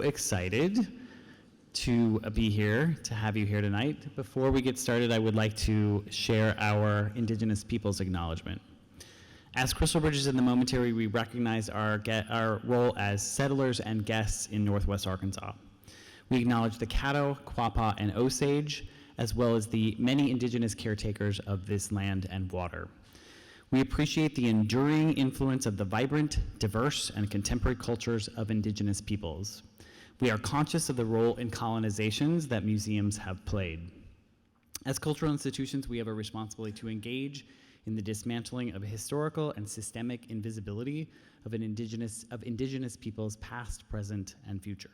excited to be here, to have you here tonight. Before we get started, I would like to share our Indigenous Peoples Acknowledgement. As Crystal Bridges in the Momentary, we recognize our role as settlers and guests in Northwest Arkansas. We acknowledge the Caddo, Quapaw, and Osage, as well as the many Indigenous caretakers of this land and water. We appreciate the enduring influence of the vibrant, diverse, and contemporary cultures of Indigenous peoples. We are conscious of the role in colonizations that museums have played. As cultural institutions, we have a responsibility to engage in the dismantling of historical and systemic invisibility of indigenous peoples past, present, and future.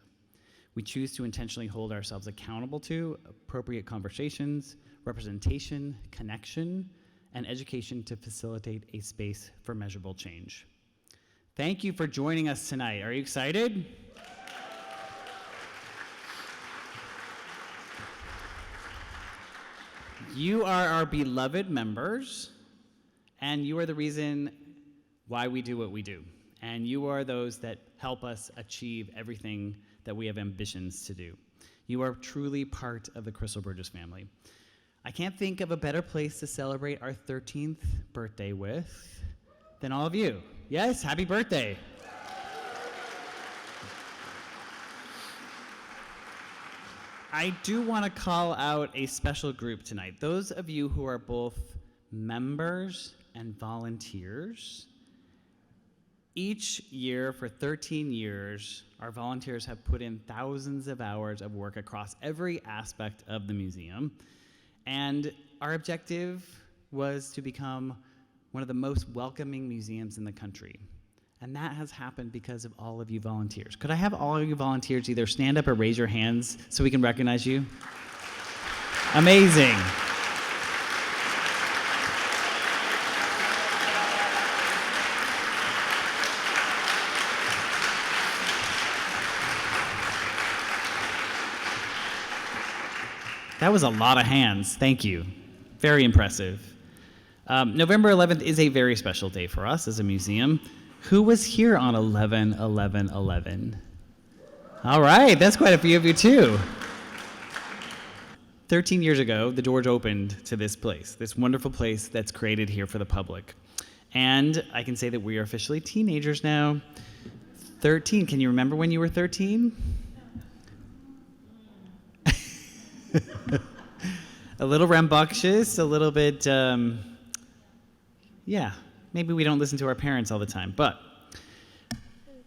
We choose to intentionally hold ourselves accountable to appropriate conversations, representation, connection, and education to facilitate a space for measurable change. Thank you for joining us tonight. Are you excited? You are our beloved members, and you are the reason why we do what we do. And you are those that help us achieve everything that we have ambitions to do. You are truly part of the Crystal Bridges family. I can't think of a better place to celebrate our 13th birthday with than all of you. Yes, happy birthday. I do want to call out a special group tonight. Those of you who are both members and volunteers. Each year for 13 years, our volunteers have put in thousands of hours of work across every aspect of the museum. And our objective was to become one of the most welcoming museums in the country. And that has happened because of all of you volunteers. Could I have all of you volunteers either stand up or raise your hands so we can recognize you? Amazing. That was a lot of hands. Thank you. Very impressive. November 11th is a very special day for us as a museum. Who was here on 11/11/11? All right, that's quite a few of you too. 13 years ago, the doors opened to this place, this wonderful place that's created here for the public. And I can say that we are officially teenagers now. 13, can you remember when you were 13? A little rambunctious, a little bit, maybe we don't listen to our parents all the time. But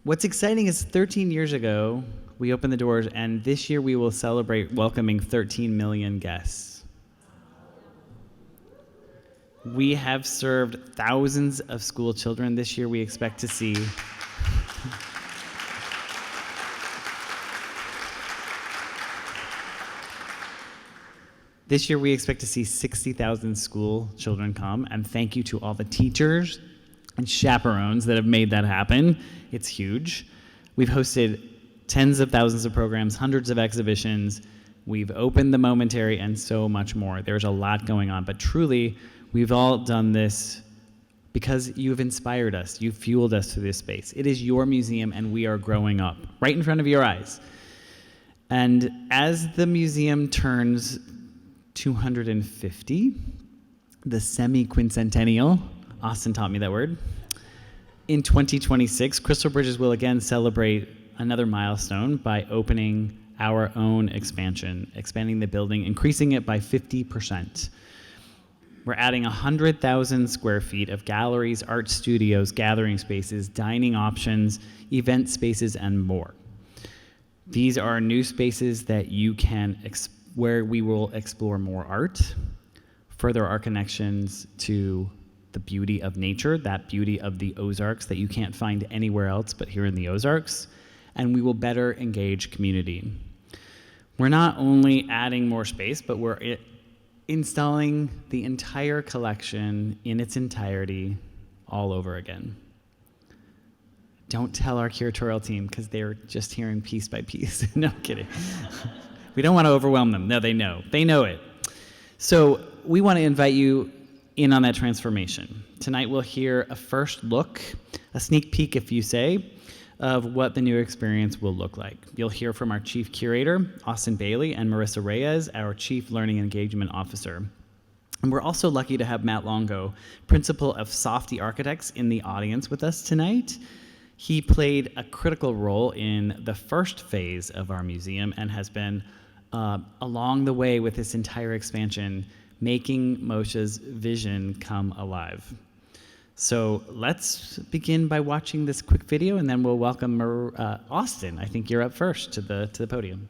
what's exciting is 13 years ago, we opened the doors, and this year we will celebrate welcoming 13 million guests. We have served thousands of school children this year. We expect to see This year, we expect to see 60,000 school children come, and thank you to all the teachers and chaperones that have made that happen. It's huge. We've hosted tens of thousands of programs, hundreds of exhibitions. We've opened the Momentary and so much more. There's a lot going on, but truly, we've all done this because you've inspired us. You've fueled us to this space. It is your museum, and we are growing up right in front of your eyes. And as the museum turns 250, the semi-quincentennial, Austen taught me that word. In 2026, Crystal Bridges will again celebrate another milestone by opening our own expansion, expanding the building, increasing it by 50%. We're adding 100,000 square feet of galleries, art studios, gathering spaces, dining options, event spaces, and more. These are new spaces that you can where we will explore more art, further our connections to the beauty of nature, that beauty of the Ozarks that you can't find anywhere else but here in the Ozarks, and we will better engage community. We're not only adding more space, but we're installing the entire collection in its entirety all over again. Don't tell our curatorial team because they're just hearing piece by piece. No, I'm kidding. We don't want to overwhelm them. No, they know. They know it. So we want to invite you in on that transformation. Tonight we'll hear a first look, a sneak peek if you say, of what the new experience will look like. You'll hear from our Chief Curator, Austen Bailey, and Marissa Reyes, our Chief Learning Engagement Officer. And we're also lucky to have Matt Longo, Principal of Safdie Architects, in the audience with us tonight. He played a critical role in the first phase of our museum and has been along the way with this entire expansion, making Moshe's vision come alive. So let's begin by watching this quick video, and then we'll welcome Austen. I think you're up first to the podium.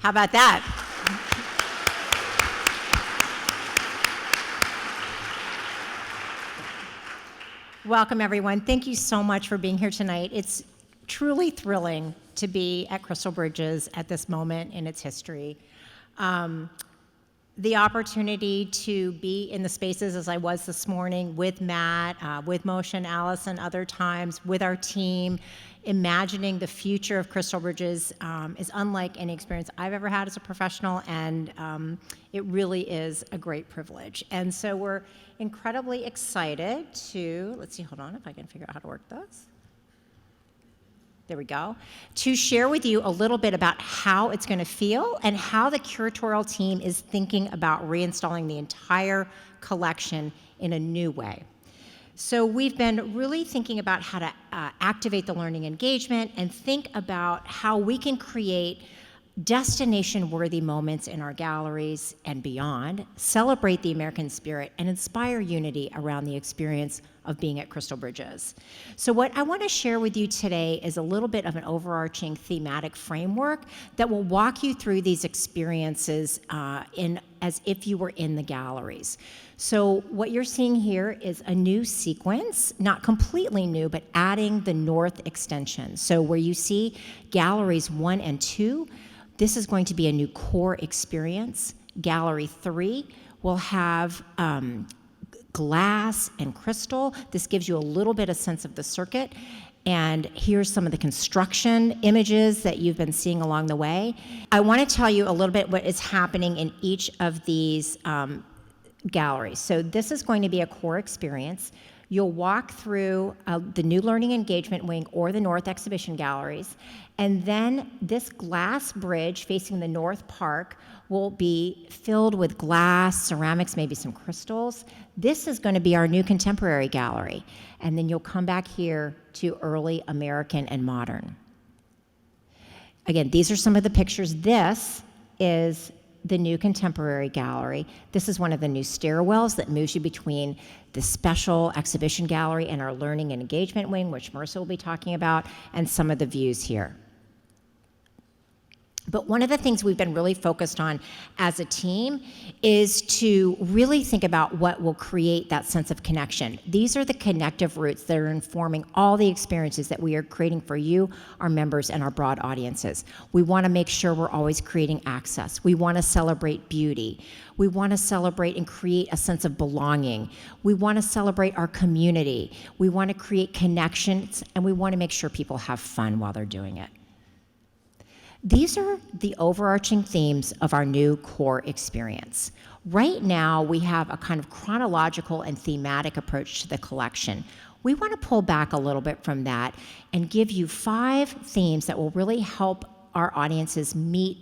How about that? Welcome, everyone. Thank you so much for being here tonight. It's truly thrilling to be at Crystal Bridges at this moment in its history. The opportunity to be in the spaces as I was this morning with Matt, with Moshe and Allison other times, with our team, imagining the future of Crystal Bridges is unlike any experience I've ever had as a professional, and it really is a great privilege. And so we're incredibly excited to, let's see, hold on if I can figure out how to work this. There we go, to share with you a little bit about how it's going to feel and how the curatorial team is thinking about reinstalling the entire collection in a new way. So we've been really thinking about how to activate the learning engagement and think about how we can create destination-worthy moments in our galleries and beyond, celebrate the American spirit, and inspire unity around the experience of being at Crystal Bridges. So what I want to share with you today is a little bit of an overarching thematic framework that will walk you through these experiences as if you were in the galleries. So what you're seeing here is a new sequence, not completely new, but adding the north extension. So where you see galleries 1 and 2, this is going to be a new core experience. Gallery 3 will have glass and crystal. This gives you a little bit of sense of the circuit. And here's some of the construction images that you've been seeing along the way. I want to tell you a little bit what is happening in each of these galleries. So this is going to be a core experience. You'll walk through the new learning engagement wing or the North Exhibition galleries, and then this glass bridge facing the North Park will be filled with glass, ceramics, maybe some crystals. This is going to be our new contemporary gallery, and then you'll come back here to early American and modern. Again, these are some of the pictures. This is the new contemporary gallery. This is one of the new stairwells that moves you between the special exhibition gallery and our learning and engagement wing, which Marissa will be talking about, and some of the views here. But one of the things we've been really focused on as a team is to really think about what will create that sense of connection. These are the connective roots that are informing all the experiences that we are creating for you, our members, and our broad audiences. We want to make sure we're always creating access. We want to celebrate beauty. We want to celebrate and create a sense of belonging. We want to celebrate our community. We want to create connections, and we want to make sure people have fun while they're doing it. These are the overarching themes of our new core experience. Right now, we have a kind of chronological and thematic approach to the collection. We want to pull back a little bit from that and give you 5 themes that will really help our audiences meet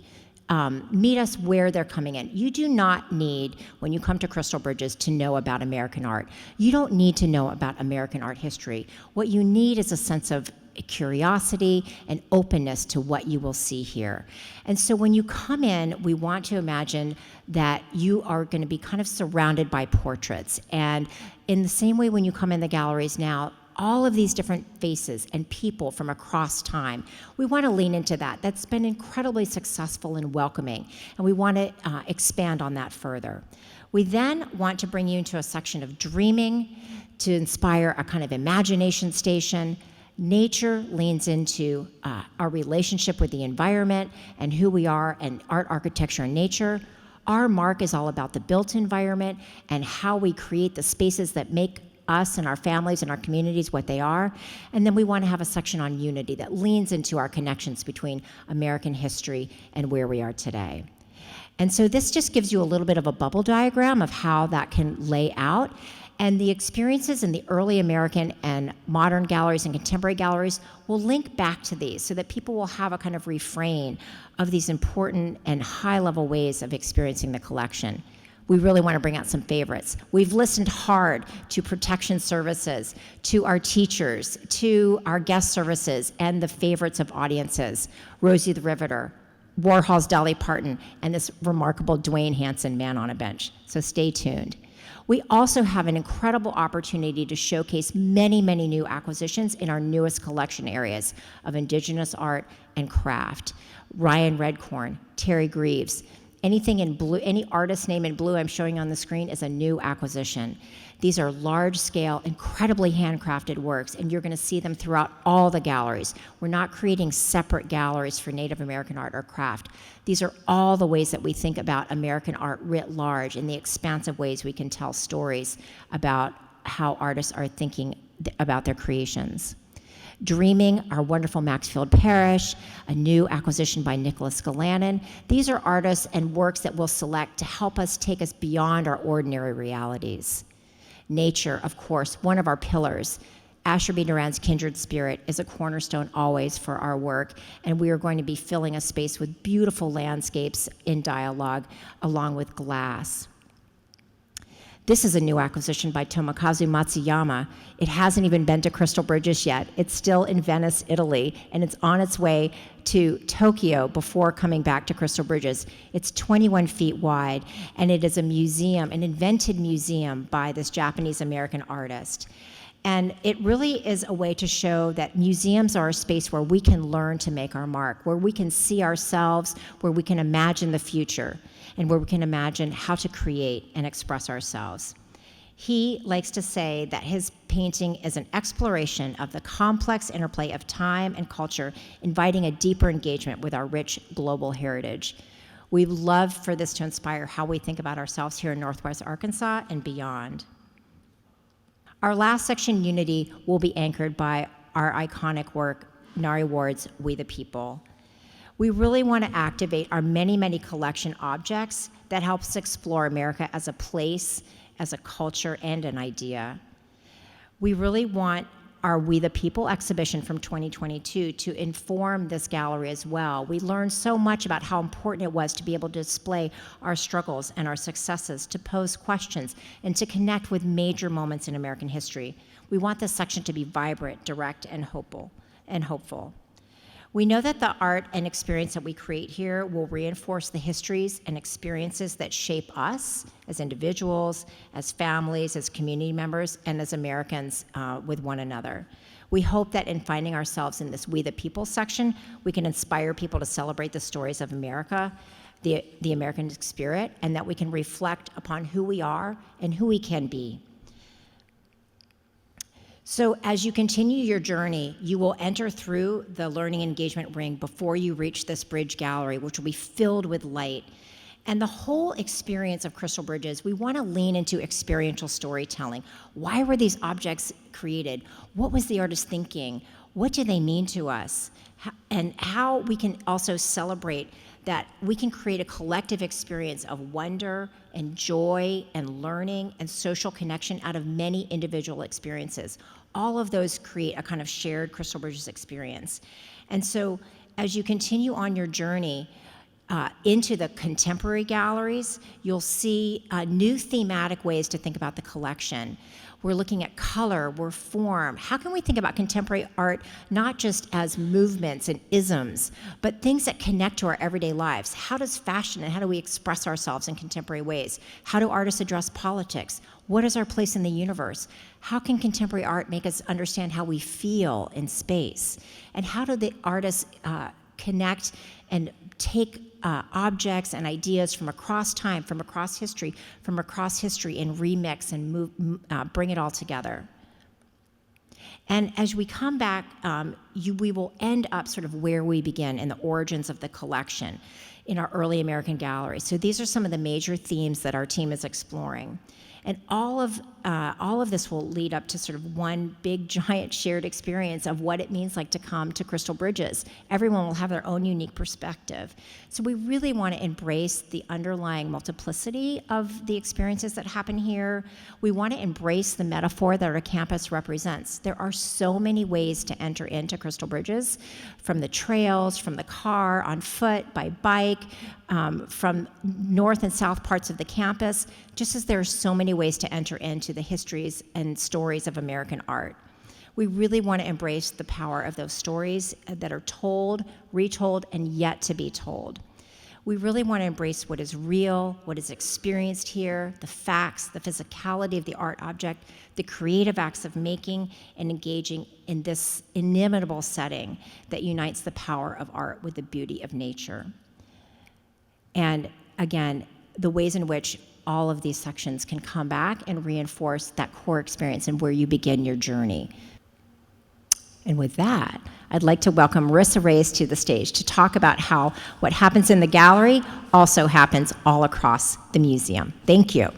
us where they're coming in. You do not need, when you come to Crystal Bridges, to know about American art. You don't need to know about American art history. What you need is a sense of curiosity and openness to what you will see here. And so when you come in, we want to imagine that you are going to be kind of surrounded by portraits. And in the same way when you come in the galleries now, all of these different faces and people from across time, we want to lean into that. That's been incredibly successful and welcoming, and we want to expand on that further. We then want to bring you into a section of dreaming to inspire a kind of imagination station. Nature leans into our relationship with the environment and who we are, and art, architecture, and nature. Our mark is all about the built environment and how we create the spaces that make us and our families and our communities what they are. And then we want to have a section on unity that leans into our connections between American history and where we are today. And so this just gives you a little bit of a bubble diagram of how that can lay out. And the experiences in the early American and modern galleries and contemporary galleries will link back to these so that people will have a kind of refrain of these important and high-level ways of experiencing the collection. We really want to bring out some favorites. We've listened hard to protection services, to our teachers, to our guest services, and the favorites of audiences, Rosie the Riveter, Warhol's Dolly Parton, and this remarkable Dwayne Hansen man on a bench. So stay tuned. We also have an incredible opportunity to showcase many, many new acquisitions in our newest collection areas of Indigenous art and craft. Ryan Redcorn, Terry Greaves, anything in blue, any artist name in blue I'm showing on the screen is a new acquisition. These are large-scale, incredibly handcrafted works, and you're going to see them throughout all the galleries. We're not creating separate galleries for Native American art or craft. These are all the ways that we think about American art writ large in the expansive ways we can tell stories about how artists are thinking about their creations. Dreaming, our wonderful Maxfield Parrish, a new acquisition by Nicholas Galanin. These are artists and works that we'll select to help us take us beyond our ordinary realities. Nature, of course, one of our pillars. Asher B. Duran's Kindred Spirit is a cornerstone always for our work, and we are going to be filling a space with beautiful landscapes in dialogue along with glass. This is a new acquisition by Tomokazu Matsuyama. It hasn't even been to Crystal Bridges yet. It's still in Venice, Italy, and it's on its way to Tokyo before coming back to Crystal Bridges. It's 21 feet wide, and it is a museum, an invented museum by this Japanese-American artist. And it really is a way to show that museums are a space where we can learn to make our mark, where we can see ourselves, where we can imagine the future, and where we can imagine how to create and express ourselves. He likes to say that his painting is an exploration of the complex interplay of time and culture, inviting a deeper engagement with our rich global heritage. We'd love for this to inspire how we think about ourselves here in Northwest Arkansas and beyond. Our last section, Unity, will be anchored by our iconic work, Nari Ward's We the People. We really want to activate our many, many collection objects that helps explore America as a place, as a culture, and an idea. We really want our We the People exhibition from 2022 to inform this gallery as well. We learned so much about how important it was to be able to display our struggles and our successes, to pose questions, and to connect with major moments in American history. We want this section to be vibrant, direct, and hopeful. We know that the art and experience that we create here will reinforce the histories and experiences that shape us as individuals, as families, as community members, and as Americans with one another. We hope that in finding ourselves in this We the People section, we can inspire people to celebrate the stories of America, the American spirit, and that we can reflect upon who we are and who we can be. So as you continue your journey, you will enter through the learning engagement ring before you reach this bridge gallery, which will be filled with light. And the whole experience of Crystal Bridges, we want to lean into experiential storytelling. Why were these objects created? What was the artist thinking? What do they mean to us? And how we can also celebrate that we can create a collective experience of wonder and joy and learning and social connection out of many individual experiences. All of those create a kind of shared Crystal Bridges experience. And so as you continue on your journey into the contemporary galleries, you'll see new thematic ways to think about the collection. We're looking at color, we're form. How can we think about contemporary art not just as movements and isms, but things that connect to our everyday lives? How does fashion and how do we express ourselves in contemporary ways? How do artists address politics? What is our place in the universe? How can contemporary art make us understand how we feel in space? And how do the artists connect and take objects and ideas from across time, from across history, and remix and bring it all together? And as we come back, we will end up sort of where we begin in the origins of the collection in our early American gallery. So these are some of the major themes that our team is exploring. And all of this will lead up to sort of one big, giant shared experience of what it means like to come to Crystal Bridges. Everyone will have their own unique perspective. So we really want to embrace the underlying multiplicity of the experiences that happen here. We want to embrace the metaphor that our campus represents. There are so many ways to enter into Crystal Bridges, from the trails, from the car, on foot, by bike, from north and south parts of the campus, just as there are so many ways to enter into the histories and stories of American art. We really want to embrace the power of those stories that are told, retold, and yet to be told. We really want to embrace what is real, what is experienced here, the facts, the physicality of the art object, the creative acts of making and engaging in this inimitable setting that unites the power of art with the beauty of nature. And again, the ways in which all of these sections can come back and reinforce that core experience and where you begin your journey. And with that, I'd like to welcome Marissa Reyes to the stage to talk about how what happens in the gallery also happens all across the museum. Thank you.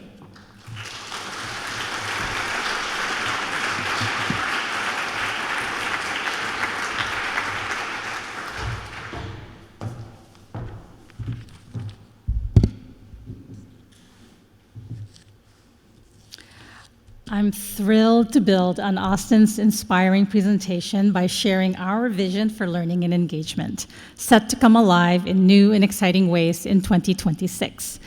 I'm thrilled to build on Austen's inspiring presentation by sharing our vision for learning and engagement, set to come alive in new and exciting ways in 2026.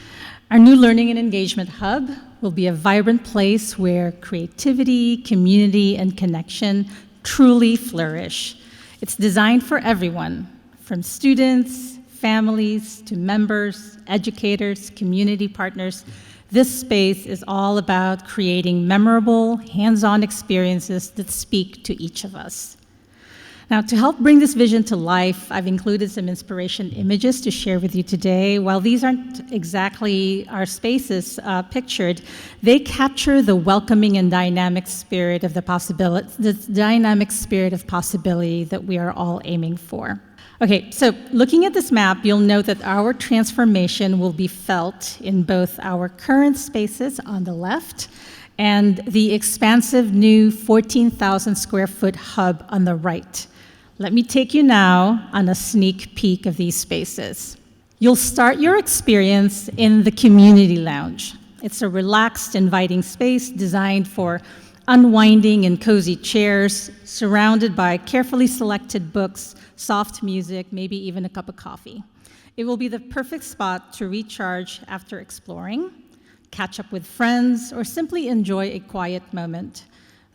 Our new Learning and Engagement Hub will be a vibrant place where creativity, community, and connection truly flourish. It's designed for everyone, from students, families, to members, educators, community partners. This space is all about creating memorable, hands-on experiences that speak to each of us. Now, to help bring this vision to life, I've included some inspiration images to share with you today. While these aren't exactly our spaces pictured, they capture the welcoming and dynamic spirit of possibility that we are all aiming for. Okay, so looking at this map, you'll note that our transformation will be felt in both our current spaces on the left and the expansive new 14,000 square foot hub on the right. Let me take you now on a sneak peek of these spaces. You'll start your experience in the community lounge. It's a relaxed, inviting space designed for unwinding in cozy chairs, surrounded by carefully selected books, soft music, maybe even a cup of coffee. It will be the perfect spot to recharge after exploring, catch up with friends, or simply enjoy a quiet moment.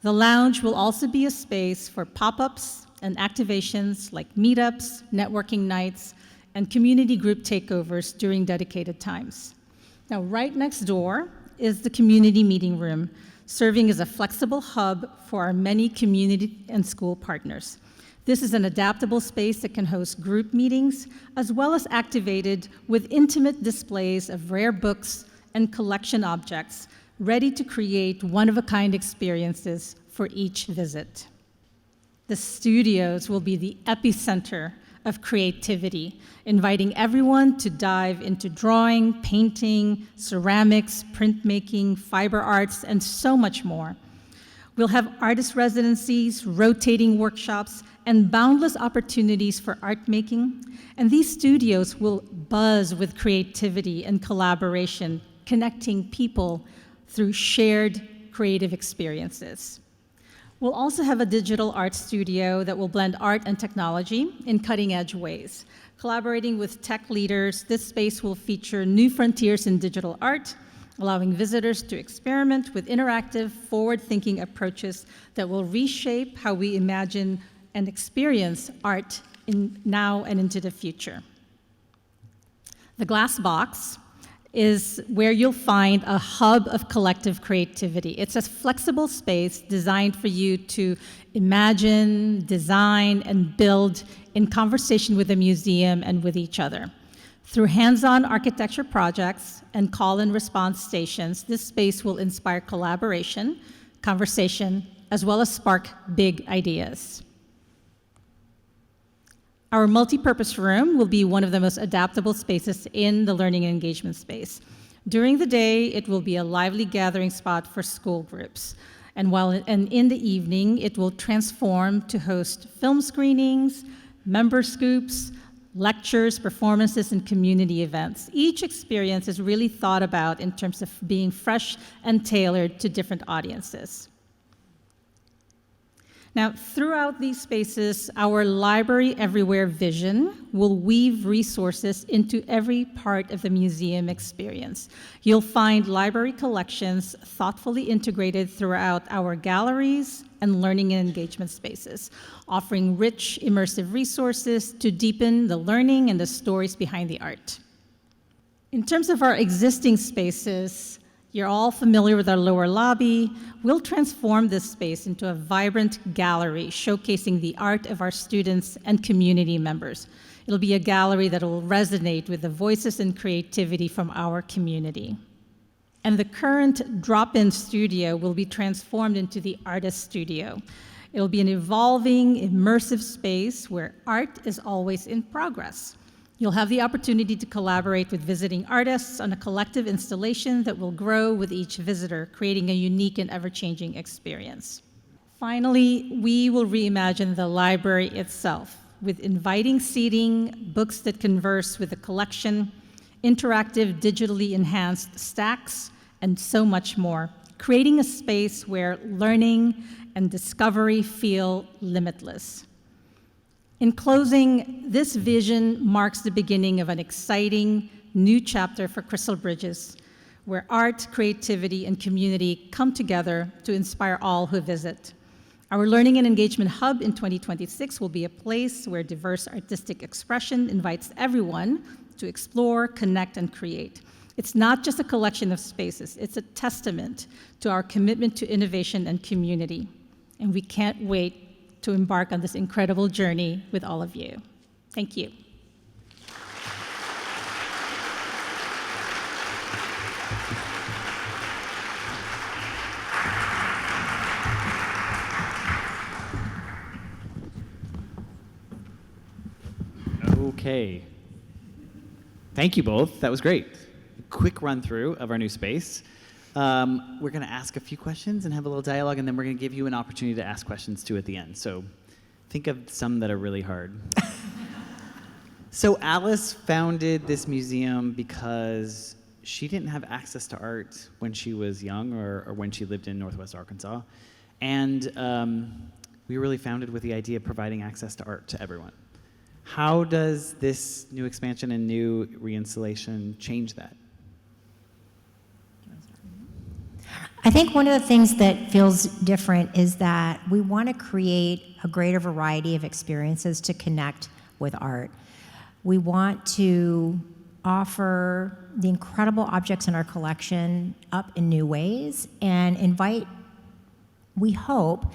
The lounge will also be a space for pop-ups, and activations like meetups, networking nights, and community group takeovers during dedicated times. Now, right next door is the community meeting room, serving as a flexible hub for our many community and school partners. This is an adaptable space that can host group meetings, as well as activated with intimate displays of rare books and collection objects, ready to create one-of-a-kind experiences for each visit. The studios will be the epicenter of creativity, inviting everyone to dive into drawing, painting, ceramics, printmaking, fiber arts, and so much more. We'll have artist residencies, rotating workshops, and boundless opportunities for art making. And these studios will buzz with creativity and collaboration, connecting people through shared creative experiences. We'll also have a digital art studio that will blend art and technology in cutting-edge ways. Collaborating with tech leaders, this space will feature new frontiers in digital art, allowing visitors to experiment with interactive, forward-thinking approaches that will reshape how we imagine and experience art now and into the future. The Glass Box is where you'll find a hub of collective creativity. It's a flexible space designed for you to imagine, design, and build in conversation with the museum and with each other. Through hands-on architecture projects and call and response stations, this space will inspire collaboration, conversation, as well as spark big ideas. Our multi-purpose room will be one of the most adaptable spaces in the learning and engagement space. During the day, it will be a lively gathering spot for school groups. And in the evening, it will transform to host film screenings, member scoops, lectures, performances, and community events. Each experience is really thought about in terms of being fresh and tailored to different audiences. Now, throughout these spaces, our Library Everywhere vision will weave resources into every part of the museum experience. You'll find library collections thoughtfully integrated throughout our galleries and learning and engagement spaces, offering rich, immersive resources to deepen the learning and the stories behind the art. In terms of our existing spaces, you're all familiar with our lower lobby. We'll transform this space into a vibrant gallery showcasing the art of our students and community members. It'll be a gallery that will resonate with the voices and creativity from our community. And the current drop-in studio will be transformed into the artist studio. It'll be an evolving, immersive space where art is always in progress. You'll have the opportunity to collaborate with visiting artists on a collective installation that will grow with each visitor, creating a unique and ever-changing experience. Finally, we will reimagine the library itself with inviting seating, books that converse with the collection, interactive, digitally enhanced stacks, and so much more, creating a space where learning and discovery feel limitless. In closing, this vision marks the beginning of an exciting new chapter for Crystal Bridges, where art, creativity, and community come together to inspire all who visit. Our Learning and Engagement Hub in 2026 will be a place where diverse artistic expression invites everyone to explore, connect, and create. It's not just a collection of spaces, it's a testament to our commitment to innovation and community. And we can't wait to embark on this incredible journey with all of you. Thank you. Okay. Thank you both. That was great. A quick run through of our new space. We're going to ask a few questions and have a little dialogue, and then we're going to give you an opportunity to ask questions too at the end. So think of some that are really hard. So Alice founded this museum because she didn't have access to art when she was young or when she lived in Northwest Arkansas. And we really founded with the idea of providing access to art to everyone. How does this new expansion and new reinstallation change that? I think one of the things that feels different is that we want to create a greater variety of experiences to connect with art. We want to offer the incredible objects in our collection up in new ways and invite, we hope,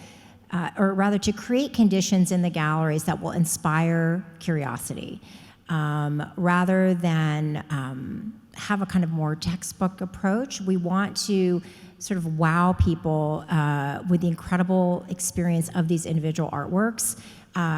or rather to create conditions in the galleries that will inspire curiosity, rather than have a kind of more textbook approach. We want to sort of wow people with the incredible experience of these individual artworks,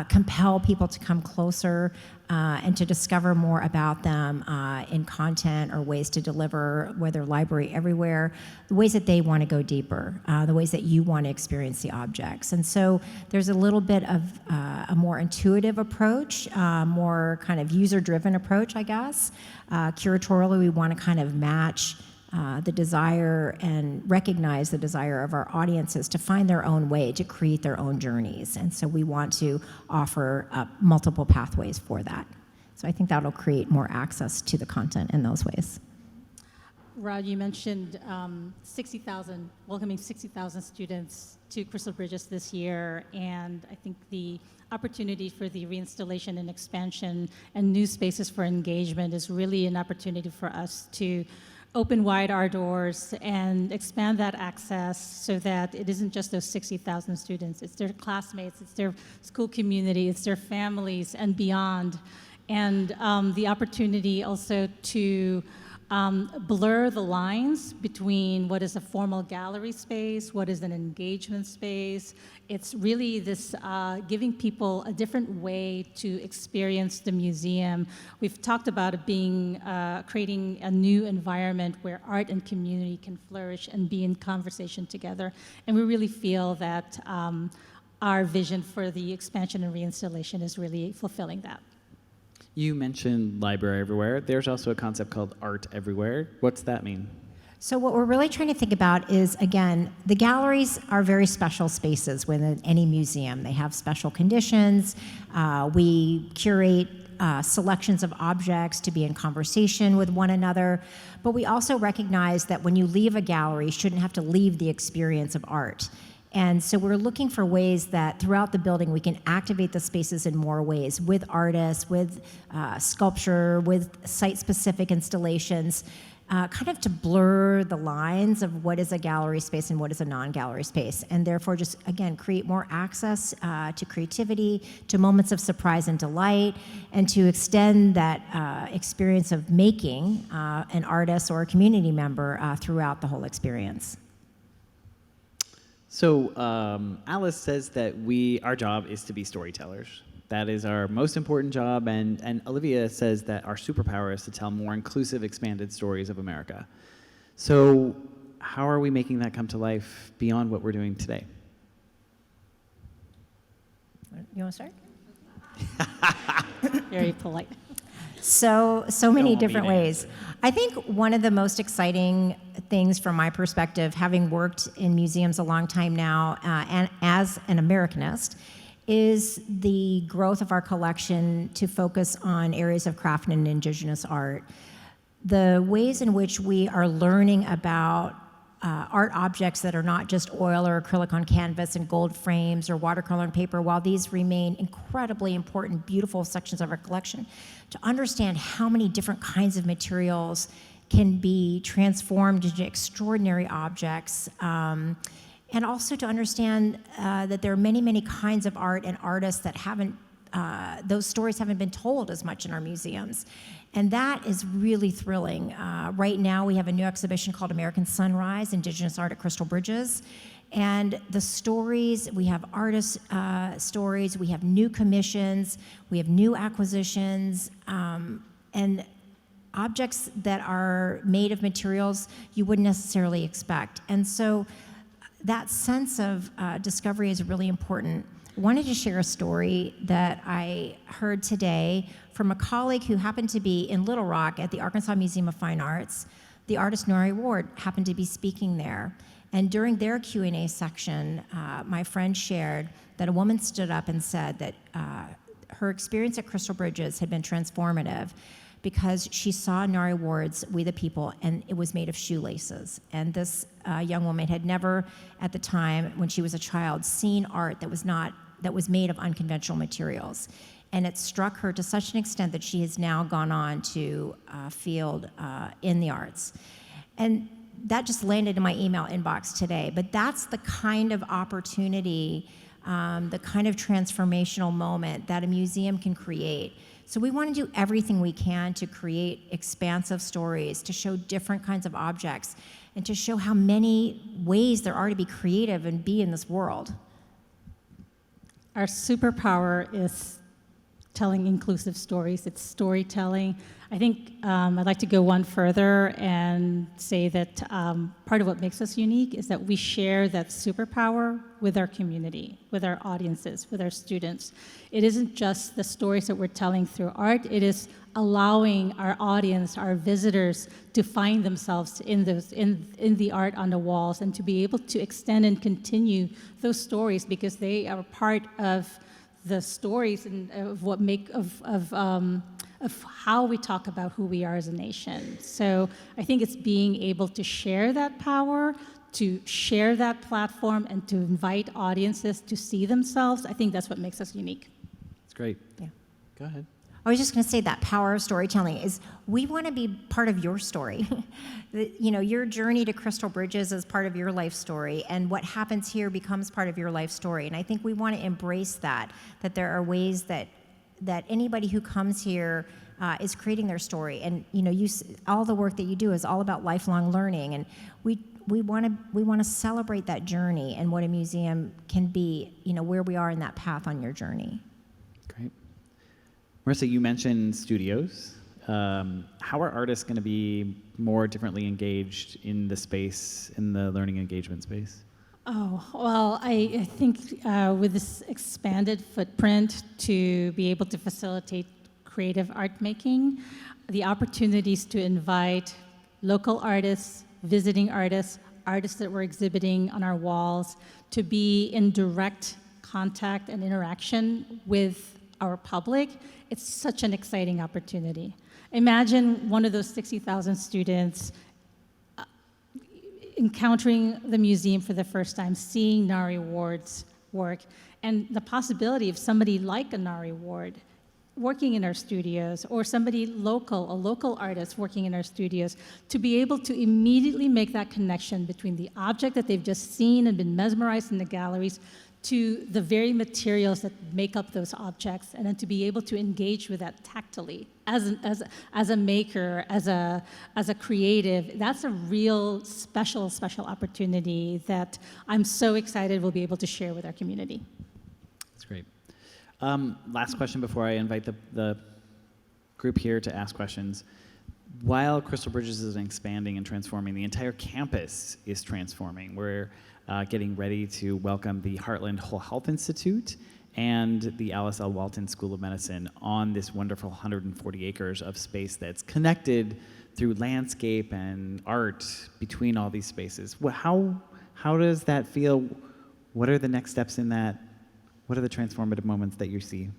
compel people to come closer and to discover more about them in content or ways to deliver, whether library everywhere, the ways that they want to go deeper, the ways that you want to experience the objects. And so there's a little bit of a more intuitive approach, more kind of user-driven approach, I guess. Curatorially, we want to kind of match the desire and recognize the desire of our audiences to find their own way, to create their own journeys. And so we want to offer multiple pathways for that. So I think that'll create more access to the content in those ways. Rod, you mentioned 60,000, welcoming 60,000 students to Crystal Bridges this year, and I think the opportunity for the reinstallation and expansion and new spaces for engagement is really an opportunity for us to open wide our doors and expand that access so that it isn't just those 60,000 students, it's their classmates, it's their school community, it's their families and beyond. And the opportunity also to blur the lines between what is a formal gallery space, what is an engagement space. It's really this giving people a different way to experience the museum. We've talked about it being, creating a new environment where art and community can flourish and be in conversation together. And we really feel that our vision for the expansion and reinstallation is really fulfilling that. You mentioned library everywhere. There's also a concept called art everywhere. What's that mean? So what we're really trying to think about is, again, the galleries are very special spaces within any museum. They have special conditions. We curate selections of objects to be in conversation with one another. But we also recognize that when you leave a gallery, you shouldn't have to leave the experience of art. And so we're looking for ways that throughout the building we can activate the spaces in more ways, with artists, with sculpture, with site-specific installations, kind of to blur the lines of what is a gallery space and what is a non-gallery space, and therefore just, again, create more access to creativity, to moments of surprise and delight, and to extend that experience of making an artist or a community member throughout the whole experience. So Alice says that our job is to be storytellers. That is our most important job, and Olivia says that our superpower is to tell more inclusive, expanded stories of America. So how are we making that come to life beyond what we're doing today? You want to start? Very polite. So many different ways. I think one of the most exciting things from my perspective, having worked in museums a long time now, and as an Americanist, is the growth of our collection to focus on areas of craft and indigenous art. The ways in which we are learning about art objects that are not just oil or acrylic on canvas and gold frames or watercolor on paper, while these remain incredibly important, beautiful sections of our collection, to understand how many different kinds of materials can be transformed into extraordinary objects, and also to understand that there are many, many kinds of art and artists that those stories haven't been told as much in our museums. And that is really thrilling. Right now we have a new exhibition called American Sunrise, Indigenous Art at Crystal Bridges. And the stories, we have artist stories, we have new commissions, we have new acquisitions, and objects that are made of materials you wouldn't necessarily expect. And so that sense of discovery is really important. I wanted to share a story that I heard today from a colleague who happened to be in Little Rock at the Arkansas Museum of Fine Arts. The artist Nori Ward happened to be speaking there. And during their Q&A section, my friend shared that a woman stood up and said that her experience at Crystal Bridges had been transformative because she saw Nori Ward's We the People, and it was made of shoelaces. And this young woman had never, at the time when she was a child, seen art that was made of unconventional materials. And it struck her to such an extent that she has now gone on to a field in the arts. And that just landed in my email inbox today. But that's the kind of opportunity, the kind of transformational moment that a museum can create. So we want to do everything we can to create expansive stories, to show different kinds of objects, and to show how many ways there are to be creative and be in this world. Our superpower is telling inclusive stories. It's storytelling. I think I'd like to go one further and say that part of what makes us unique is that we share that superpower with our community, with our audiences, with our students. It isn't just the stories that we're telling through art, it is allowing our audience, our visitors, to find themselves in the art on the walls and to be able to extend and continue those stories because they are part of the stories and of how we talk about who we are as a nation. So I think it's being able to share that power, to share that platform, and to invite audiences to see themselves. I think that's what makes us unique. That's great. Yeah. Go ahead. I was just going to say that power of storytelling is we want to be part of your story. Your journey to Crystal Bridges is part of your life story, and what happens here becomes part of your life story. And I think we want to embrace that there are ways that anybody who comes here is creating their story. And all the work that you do is all about lifelong learning, and we want to celebrate that journey and what a museum can be. Where we are in that path on your journey. Great. Marissa, you mentioned studios. How are artists going to be more differently engaged in the space, in the learning engagement space? Oh, well, I think with this expanded footprint to be able to facilitate creative art making, the opportunities to invite local artists, visiting artists, artists that were exhibiting on our walls, to be in direct contact and interaction with our public, it's such an exciting opportunity. Imagine one of those 60,000 students encountering the museum for the first time, seeing Nari Ward's work, and the possibility of somebody like a Nari Ward working in our studios, or somebody local, a local artist working in our studios, to be able to immediately make that connection between the object that they've just seen and been mesmerized in the galleries to the very materials that make up those objects, and then to be able to engage with that tactily as a maker, as a creative. That's a real special opportunity that I'm so excited we'll be able to share with our community. That's great. Last question before I invite the group here to ask questions. While Crystal Bridges is expanding and transforming, the entire campus is transforming. We're getting ready to welcome the Heartland Whole Health Institute and the Alice L. Walton School of Medicine on this wonderful 140 acres of space that's connected through landscape and art between all these spaces. How does that feel? What are the next steps in that? What are the transformative moments that you see?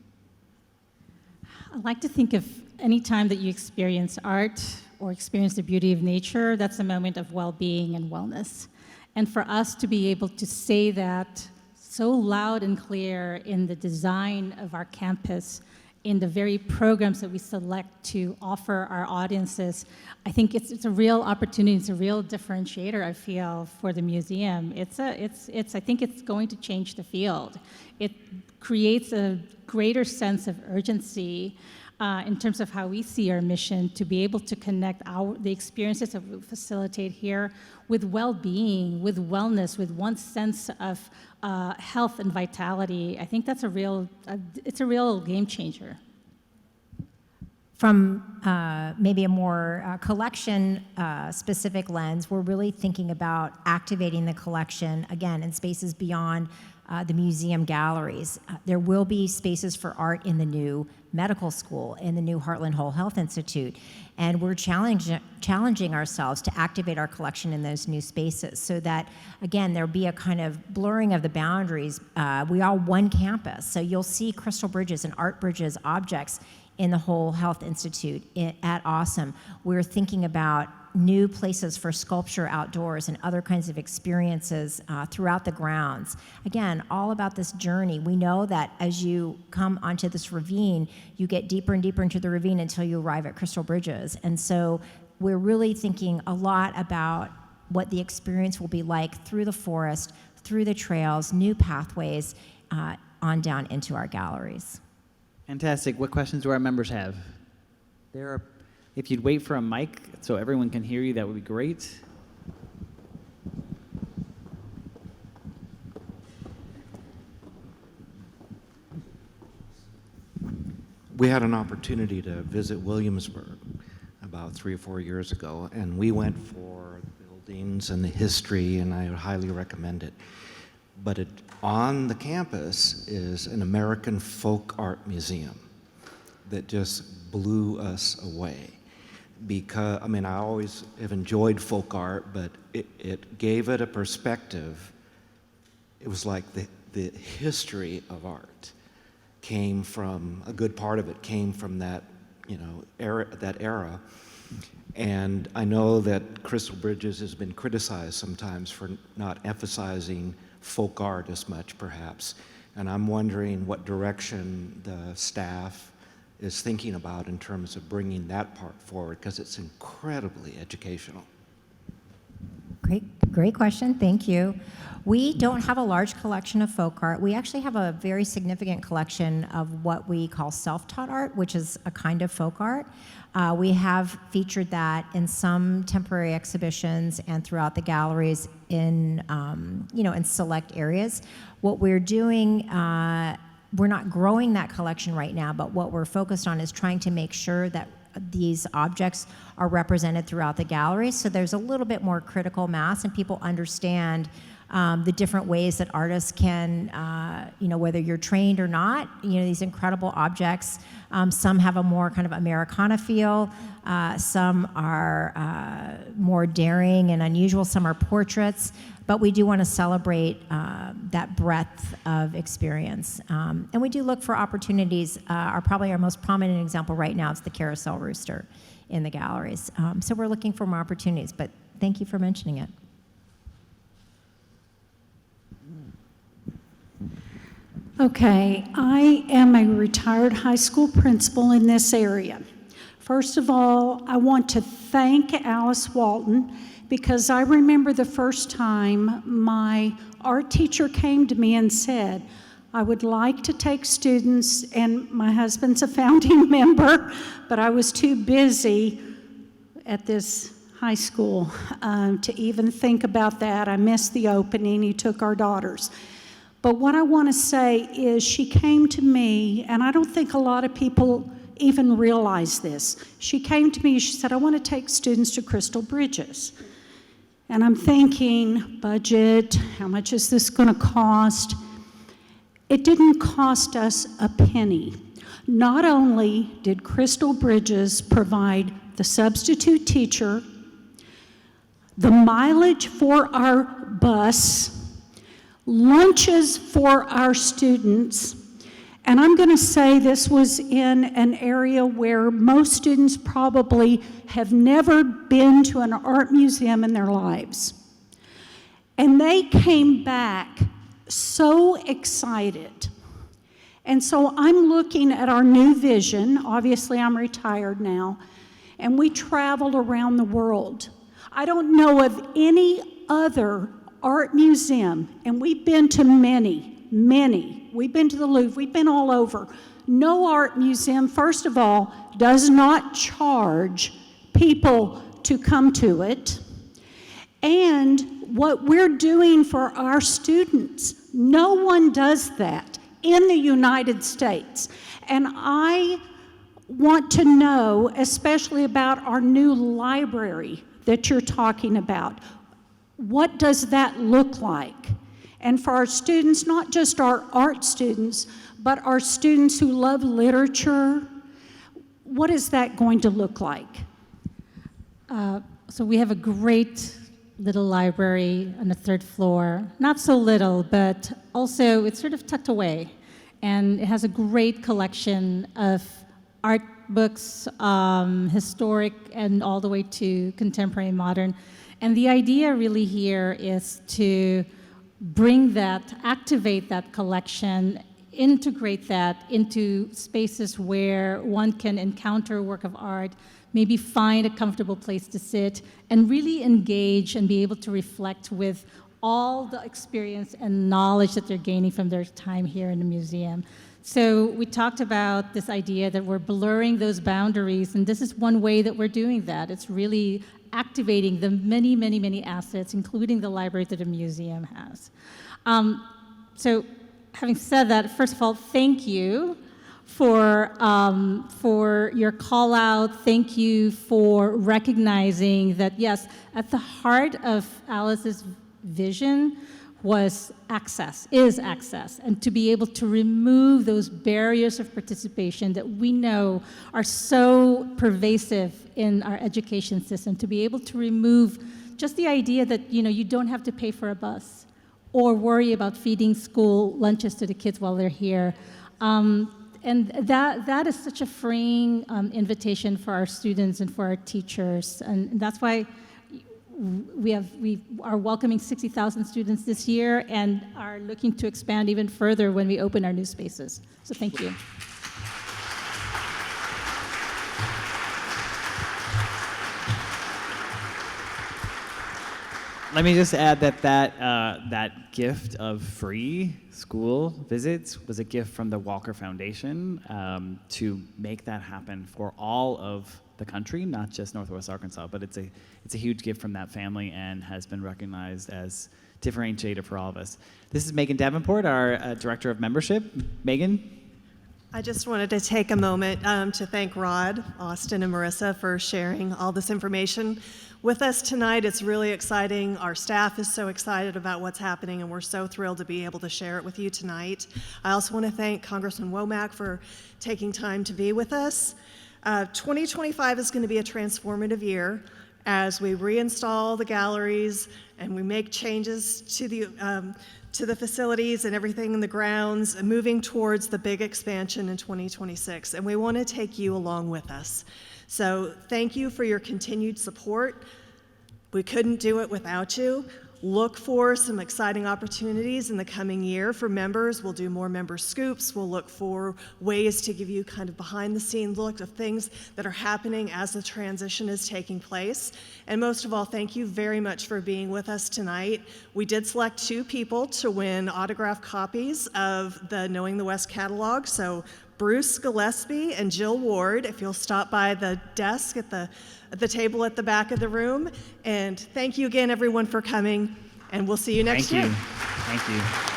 I like to think of any time that you experience art or experience the beauty of nature, that's a moment of well-being and wellness. And for us to be able to say that so loud and clear in the design of our campus, in the very programs that we select to offer our audiences, I think it's a real opportunity, it's a real differentiator, I feel, for the museum. I think it's going to change the field. It creates a greater sense of urgency in terms of how we see our mission to be able to connect the experiences that we facilitate here with well-being, with wellness, with one sense of health and vitality. I think that's it's a real game changer. From maybe a more collection-specific lens, we're really thinking about activating the collection, again, in spaces beyond the museum galleries. There will be spaces for art in the new medical school, in the new Heartland Whole Health Institute, and we're challenging ourselves to activate our collection in those new spaces so that, again, there'll be a kind of blurring of the boundaries. We are one campus, so you'll see Crystal Bridges and Art Bridges objects in the Whole Health Institute at Awesome. We're thinking about new places for sculpture outdoors and other kinds of experiences throughout the grounds. Again, all about this journey. We know that as you come onto this ravine, you get deeper and deeper into the ravine until you arrive at Crystal Bridges. And so we're really thinking a lot about what the experience will be like through the forest, through the trails, new pathways, on down into our galleries. Fantastic. What questions do our members have? If you'd wait for a mic so everyone can hear you, that would be great. We had an opportunity to visit Williamsburg about 3 or 4 years ago, and we went for buildings and the history, and I would highly recommend it. But on the campus is an American folk art museum that just blew us away. Because, I mean, I always have enjoyed folk art, but it gave it a perspective. It was like the history of art came from, a good part of it came from that, era. And I know that Crystal Bridges has been criticized sometimes for not emphasizing folk art as much, perhaps. And I'm wondering what direction the staff is thinking about in terms of bringing that part forward, because it's incredibly educational. Great question, thank you. We don't have a large collection of folk art. We actually have a very significant collection of what we call self-taught art, which is a kind of folk art. We have featured that in some temporary exhibitions and throughout the galleries in select areas. What we're doing, we're not growing that collection right now, but what we're focused on is trying to make sure that these objects are represented throughout the gallery, so there's a little bit more critical mass and people understand the different ways that artists can, whether you're trained or not, these incredible objects. Some have a more kind of Americana feel, some are more daring and unusual, some are portraits, but we do want to celebrate that breadth of experience. And we do look for opportunities. Probably our most prominent example right now is the carousel rooster in the galleries. So we're looking for more opportunities, but thank you for mentioning it. Okay, I am a retired high school principal in this area. First of all, I want to thank Alice Walton, because I remember the first time my art teacher came to me and said, I would like to take students, and my husband's a founding member, but I was too busy at this high school to even think about that. I missed the opening. He took our daughters. But what I want to say is she came to me, and I don't think a lot of people even realize this. She came to me, she said, I want to take students to Crystal Bridges. And I'm thinking, budget, how much is this going to cost? It didn't cost us a penny. Not only did Crystal Bridges provide the substitute teacher, the mileage for our bus, lunches for our students, and I'm going to say this was in an area where most students probably have never been to an art museum in their lives. And they came back so excited. And so I'm looking at our new vision. Obviously, I'm retired now, and we traveled around the world. I don't know of any other art museum, and we've been to many. We've been to the Louvre, we've been all over. No art museum, first of all, does not charge people to come to it. And what we're doing for our students, no one does that in the United States. And I want to know, especially about our new library that you're talking about. What does that look like? And for our students, not just our art students, but our students who love literature, what is that going to look like? So we have a great little library on the 3rd floor. Not so little, but also it's sort of tucked away. And it has a great collection of art books, historic, and all the way to contemporary and modern. And the idea really here is to bring that, activate that collection, integrate that into spaces where one can encounter a work of art, maybe find a comfortable place to sit, and really engage and be able to reflect with all the experience and knowledge that they're gaining from their time here in the museum. So we talked about this idea that we're blurring those boundaries, and this is one way that we're doing that. It's really activating the many, many, many assets, including the library that a museum has. So having said that, first of all, thank you for your call out. Thank you for recognizing that, yes, at the heart of Alice's vision was access, is access, and to be able to remove those barriers of participation that we know are so pervasive in our education system, to be able to remove just the idea that, you don't have to pay for a bus or worry about feeding school lunches to the kids while they're here. And that is such a freeing invitation for our students and for our teachers, and that's why we are welcoming 60,000 students this year and are looking to expand even further when we open our new spaces. So thank you. Let me just add that gift of free school visits was a gift from the Walker Foundation to make that happen for all of the country, not just Northwest Arkansas, but it's a huge gift from that family and has been recognized as differentiator for all of us. This is Megan Davenport, our Director of Membership. Megan? I just wanted to take a moment to thank Rod, Austen, and Marissa for sharing all this information with us tonight. It's really exciting. Our staff is so excited about what's happening, and we're so thrilled to be able to share it with you tonight. I also want to thank Congressman Womack for taking time to be with us. 2025 is going to be a transformative year as we reinstall the galleries and we make changes to the facilities and everything in the grounds, moving towards the big expansion in 2026. And we want to take you along with us. So thank you for your continued support. We couldn't do it without you. Look for some exciting opportunities in the coming year for members. We'll do more member scoops. We'll look for ways to give you kind of behind-the-scenes look of things that are happening as the transition is taking place. And most of all, thank you very much for being with us tonight. We did select 2 people to win autographed copies of the Knowing the West catalog. So Bruce Gillespie and Jill Ward, if you'll stop by the desk at the table at the back of the room. And thank you again, everyone, for coming, and we'll see you next year. Thank you.